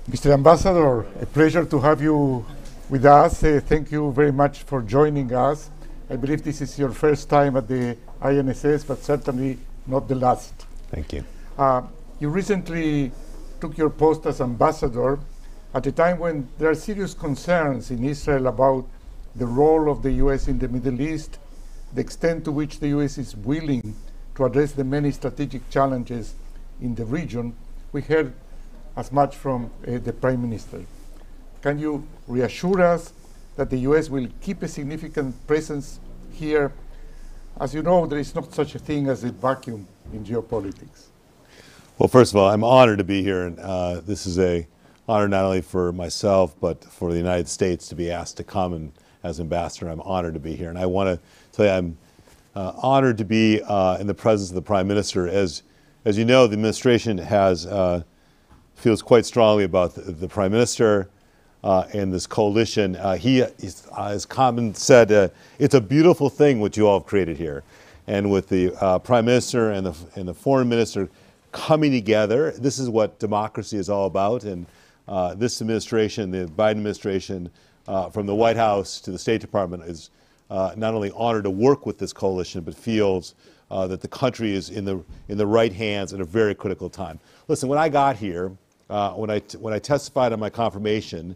Mr. Ambassador, a pleasure to have you with us. Thank you very much for joining us. I believe this is your first time at the INSS, but certainly not the last. Thank you. You recently took your post as ambassador at a time when there are serious concerns in Israel about the role of the U.S. in the Middle East, the extent to which the U.S. is willing to address the many strategic challenges in the region. We heard as much from the Prime Minister. Can you reassure us that the U.S. will keep a significant presence here? As you know, there is not such a thing as a vacuum in geopolitics. Well, first of all, I'm honored to be here, and this is an honor not only for myself, but for the United States to be asked to come and as ambassador. I'm honored to be here, and I want to tell you I'm honored to be in the presence of the Prime Minister. As you know, the administration feels quite strongly about the Prime Minister and this coalition. He, as Common said, it's a beautiful thing what you all have created here. And with the Prime Minister and the Foreign Minister coming together, this is what democracy is all about. And this administration, the Biden administration, from the White House to the State Department, is not only honored to work with this coalition, but feels that the country is in the right hands at a very critical time. Listen, when I got here, when I testified on my confirmation,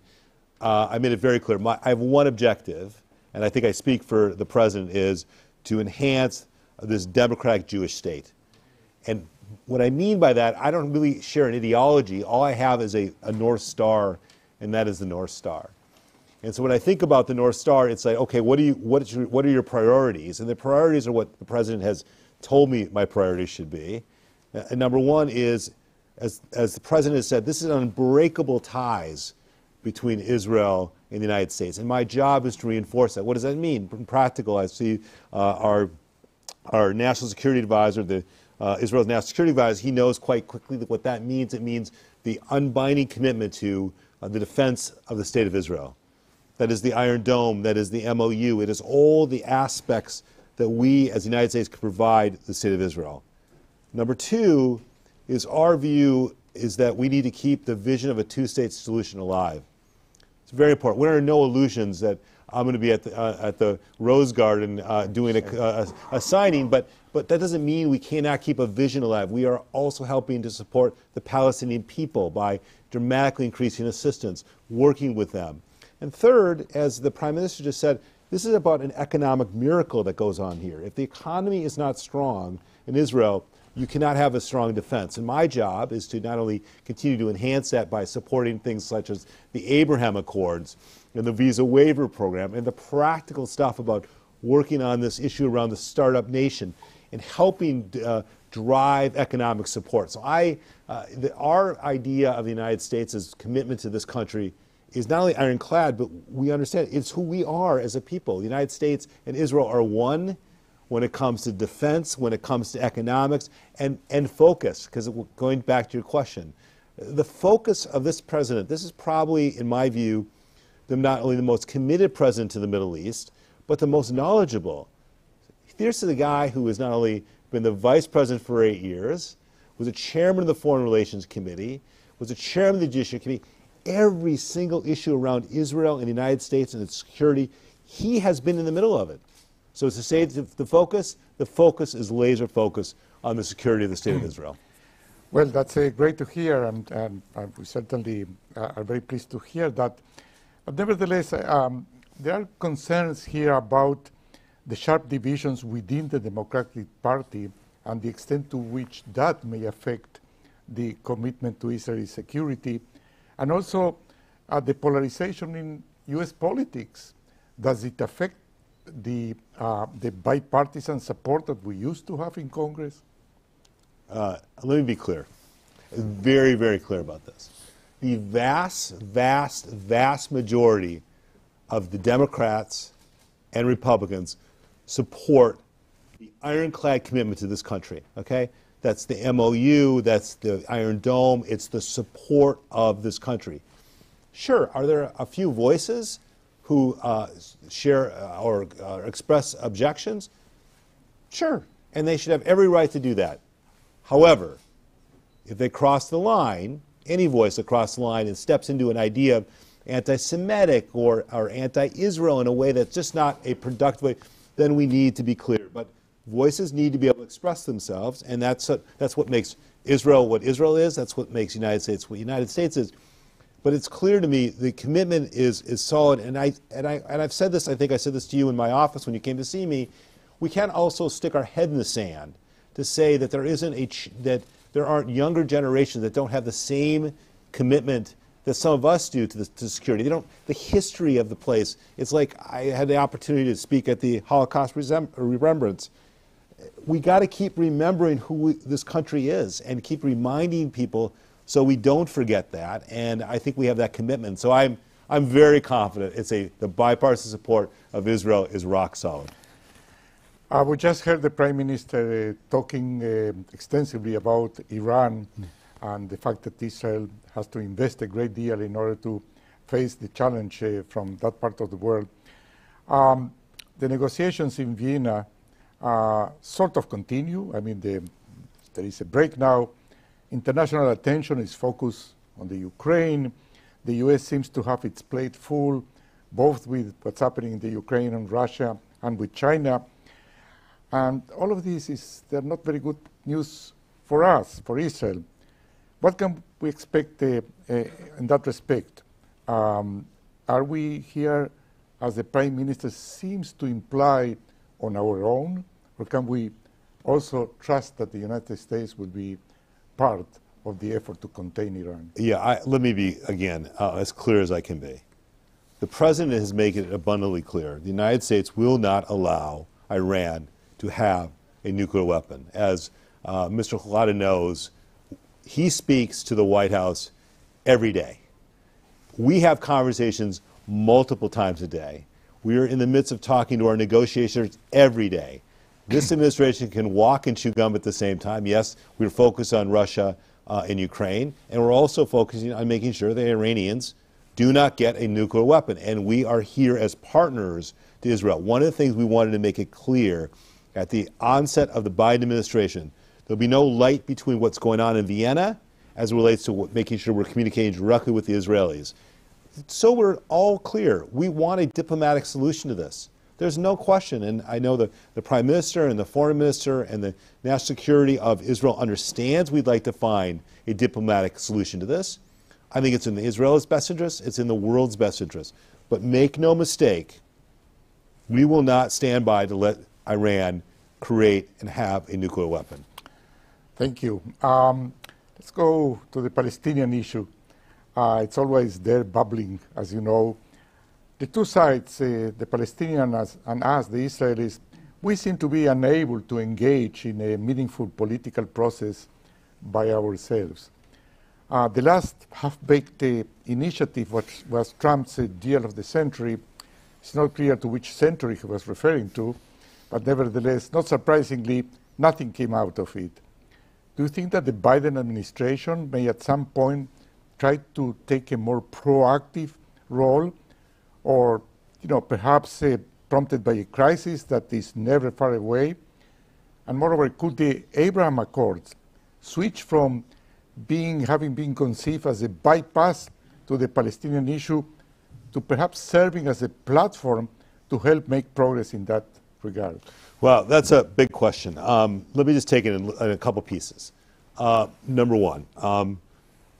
I made it very clear. I have one objective, and I think I speak for the President, is to enhance this democratic Jewish state. And what I mean by that, I don't really share an ideology. All I have is a North Star, and that is the North Star. And so when I think about the North Star, it's like, okay, what are your priorities? And the priorities are what the President has told me my priorities should be. And number one is, as the President has said, this is unbreakable ties between Israel and the United States. And my job is to reinforce that. What does that mean? In practical, I see our national security advisor, Israel's national security advisor, he knows quite quickly what that means. It means the unbinding commitment to the defense of the State of Israel. That is the Iron Dome, that is the MOU. It is all the aspects that we as the United States can provide the State of Israel. Number two is our view is that we need to keep the vision of a two-state solution alive. It's very important. There are no illusions that I'm going to be at the Rose Garden doing a signing, but that doesn't mean we cannot keep a vision alive. We are also helping to support the Palestinian people by dramatically increasing assistance, working with them. And third, as the Prime Minister just said, this is about an economic miracle that goes on here. If the economy is not strong in Israel, you cannot have a strong defense. And my job is to not only continue to enhance that by supporting things such as the Abraham Accords and the visa waiver program and the practical stuff about working on this issue around the startup nation and helping drive economic support. So our idea of the United States' commitment to this country is not only ironclad, but we understand it's who we are as a people. The United States and Israel are one when it comes to defense, when it comes to economics, and focus, because going back to your question, the focus of this president, this is probably, in my view, not only the most committed president to the Middle East, but the most knowledgeable. Here's the guy who has not only been the vice president for 8 years, was a chairman of the Foreign Relations Committee, was a chairman of the Judiciary Committee. Every single issue around Israel and the United States and its security, he has been in the middle of it. So to say the focus is laser focus on the security of the State of Israel. Well, that's great to hear, and we certainly are very pleased to hear that. But nevertheless, there are concerns here about the sharp divisions within the Democratic Party and the extent to which that may affect the commitment to Israeli security, and also the polarization in U.S. politics. Does it affect the bipartisan support that we used to have in Congress? Let me be clear, very, very clear about this. The vast majority of the Democrats and Republicans support the ironclad commitment to this country, okay? That's the MOU, that's the Iron Dome, it's the support of this country. Sure, are there a few voices who share or express objections? Sure, and they should have every right to do that. However, if they cross the line any voice across the line and steps into an idea of anti-Semitic or anti-Israel in a way that's just not a productive way, then we need to be clear. But voices need to be able to express themselves, and that's what makes Israel what Israel is. That's what makes the United States what the United States is. But it's clear to me the commitment is solid, and I've said this. I think I said this to you in my office when you came to see me. We can't also stick our head in the sand to say that there aren't younger generations that don't have the same commitment that some of us do to security. They don't. The history of the place. It's like I had the opportunity to speak at the Holocaust Remembrance. We got to keep remembering who this country is and keep reminding people so we don't forget that. And I think we have that commitment. So I'm very confident. The bipartisan support of Israel is rock solid. We just heard the Prime Minister talking extensively about Iran and the fact that Israel has to invest a great deal in order to face the challenge from that part of the world. The negotiations in Vienna sort of continue. I mean, there is a break now. International attention is focused on the Ukraine. The U.S. seems to have its plate full, both with what's happening in the Ukraine and Russia and with China. And all of this they're not very good news for us, for Israel. What can we expect in that respect? Are we here, as the Prime Minister seems to imply, on our own, or can we also trust that the United States will be part of the effort to contain Iran? Yeah, let me be, again, as clear as I can be. The President has made it abundantly clear. The United States will not allow Iran to have a nuclear weapon. As Mr. Khalada knows, he speaks to the White House every day. We have conversations multiple times a day. We are in the midst of talking to our negotiators every day. This administration can walk and chew gum at the same time. Yes, we're focused on Russia and Ukraine, and we're also focusing on making sure the Iranians do not get a nuclear weapon. And we are here as partners to Israel. One of the things we wanted to make it clear at the onset of the Biden administration, there'll be no light between what's going on in Vienna as it relates to making sure we're communicating directly with the Israelis. So we're all clear. We want a diplomatic solution to this. There's no question, and I know the Prime Minister and the Foreign Minister and the National Security of Israel understands we'd like to find a diplomatic solution to this. I think it's in Israel's best interest, it's in the world's best interest. But make no mistake, we will not stand by to let Iran create and have a nuclear weapon. Thank you. Let's go to the Palestinian issue. It's always there bubbling, as you know. The two sides, the Palestinians and us, the Israelis, we seem to be unable to engage in a meaningful political process by ourselves. The last half-baked initiative was Trump's deal of the century. It's not clear to which century he was referring to, but nevertheless, not surprisingly, nothing came out of it. Do you think that the Biden administration may at some point try to take a more proactive role, or perhaps prompted by a crisis that is never far away? And moreover, could the Abraham Accords switch from having been conceived as a bypass to the Palestinian issue to perhaps serving as a platform to help make progress in that regard? Well, that's a big question. Let me just take it in a couple pieces. Number one,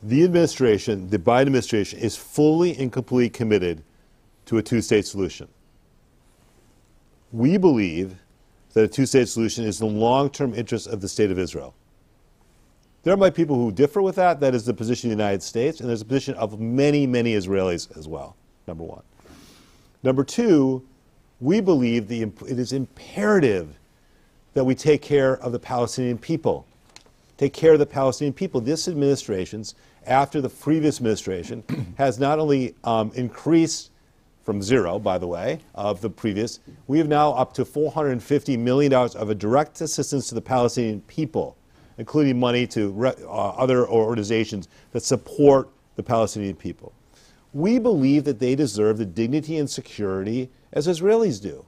the administration, the Biden administration, is fully and completely committed to a two-state solution. We believe that a two-state solution is in the long-term interest of the state of Israel. There might be people who differ with that. That is the position of the United States, and there's a position of many, many Israelis as well, number one. Number two, we believe it is imperative that we take care of the Palestinian people. Take care of the Palestinian people. This administration's, after the previous administration, has not only increased from zero, by the way, of the previous, we have now up to $450 million of a direct assistance to the Palestinian people, including money to other organizations that support the Palestinian people. We believe that they deserve the dignity and security as Israelis do.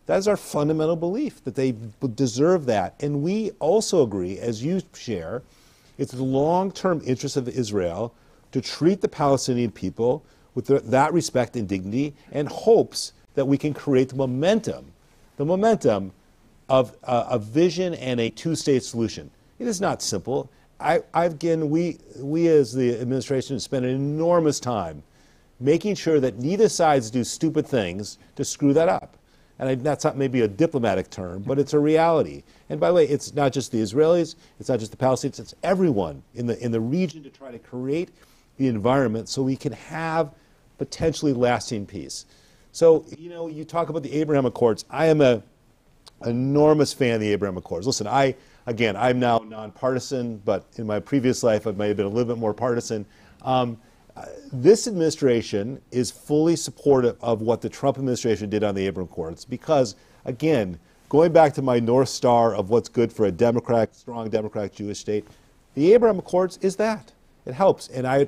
That is our fundamental belief, that they deserve that. And we also agree, as you share, it's the long-term interest of Israel to treat the Palestinian people with that respect and dignity, and hopes that we can create the momentum of a vision and a two-state solution. It is not simple. Again, we as the administration spend an enormous time making sure that neither sides do stupid things to screw that up. And that's not maybe a diplomatic term, but it's a reality. And by the way, it's not just the Israelis, it's not just the Palestinians, it's everyone in the region to try to create the environment so we can have potentially lasting peace. So, you know, you talk about the Abraham Accords. I am an enormous fan of the Abraham Accords. Listen, I'm now nonpartisan, but in my previous life I may have been a little bit more partisan. This administration is fully supportive of what the Trump administration did on the Abraham Accords because, again, going back to my North Star of what's good for a strong democratic Jewish state, the Abraham Accords is that. It helps, and I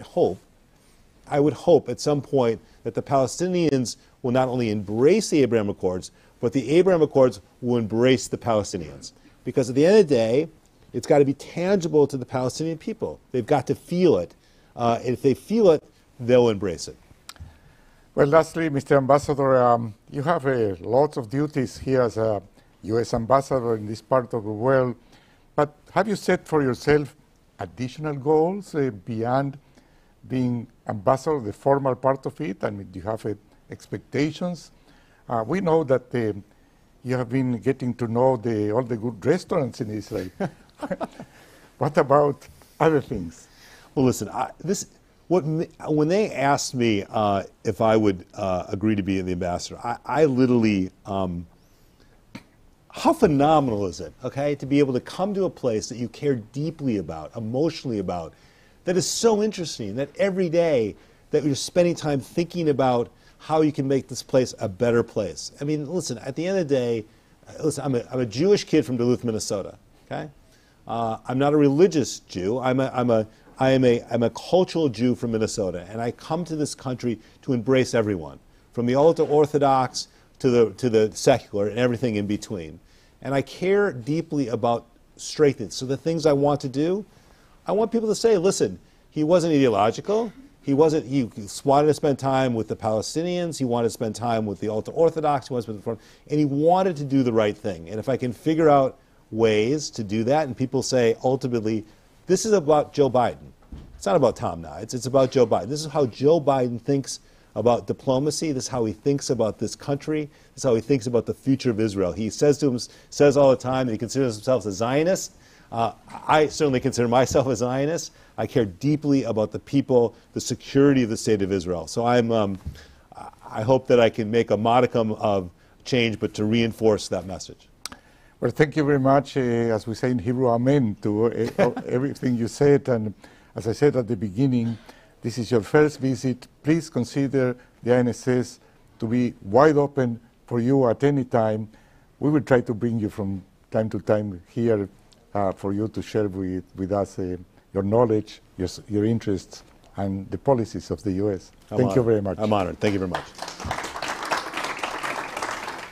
would hope at some point that the Palestinians will not only embrace the Abraham Accords, but the Abraham Accords will embrace the Palestinians. Because at the end of the day, it's got to be tangible to the Palestinian people. They've got to feel it. And if they feel it, they'll embrace it. Well, lastly, Mr. Ambassador, you have lots of duties here as a U.S. ambassador in this part of the world. But have you set for yourself additional goals beyond being ambassador, the formal part of it? I mean, do you have expectations? We know that you have been getting to know all the good restaurants in Israel. What about other things? Well, listen, when they asked me if I would agree to be the ambassador, I literally, how phenomenal is it, okay, to be able to come to a place that you care deeply about, emotionally about, that is so interesting, that every day that you're spending time thinking about how you can make this place a better place. I mean, listen, at the end of the day, listen, I'm a Jewish kid from Duluth, Minnesota, okay? I'm not a religious Jew. I'm a cultural Jew from Minnesota, and I come to this country to embrace everyone, from the ultra-Orthodox to the secular and everything in between. And I care deeply about strengthening. So the things I want to do, I want people to say, listen, he wasn't ideological. He wanted to spend time with the Palestinians. He wanted to spend time with the ultra-Orthodox. And he wanted to do the right thing. And if I can figure out ways to do that, and people say, ultimately, this is about Joe Biden. It's not about Tom ניידס. It's about Joe Biden. This is how Joe Biden thinks about diplomacy. This is how he thinks about this country. This is how he thinks about the future of Israel. He says all the time that he considers himself a Zionist. I certainly consider myself a Zionist. I care deeply about the people, the security of the state of Israel. So I hope that I can make a modicum of change, but to reinforce that message. Well, thank you very much, as we say in Hebrew, amen, to everything you said. And as I said at the beginning, this is your first visit. Please consider the INSS to be wide open for you at any time. We will try to bring you from time to time here for you to share with us your knowledge, your interests, and the policies of the U.S. Thank you very much. I'm honored. Thank you very much.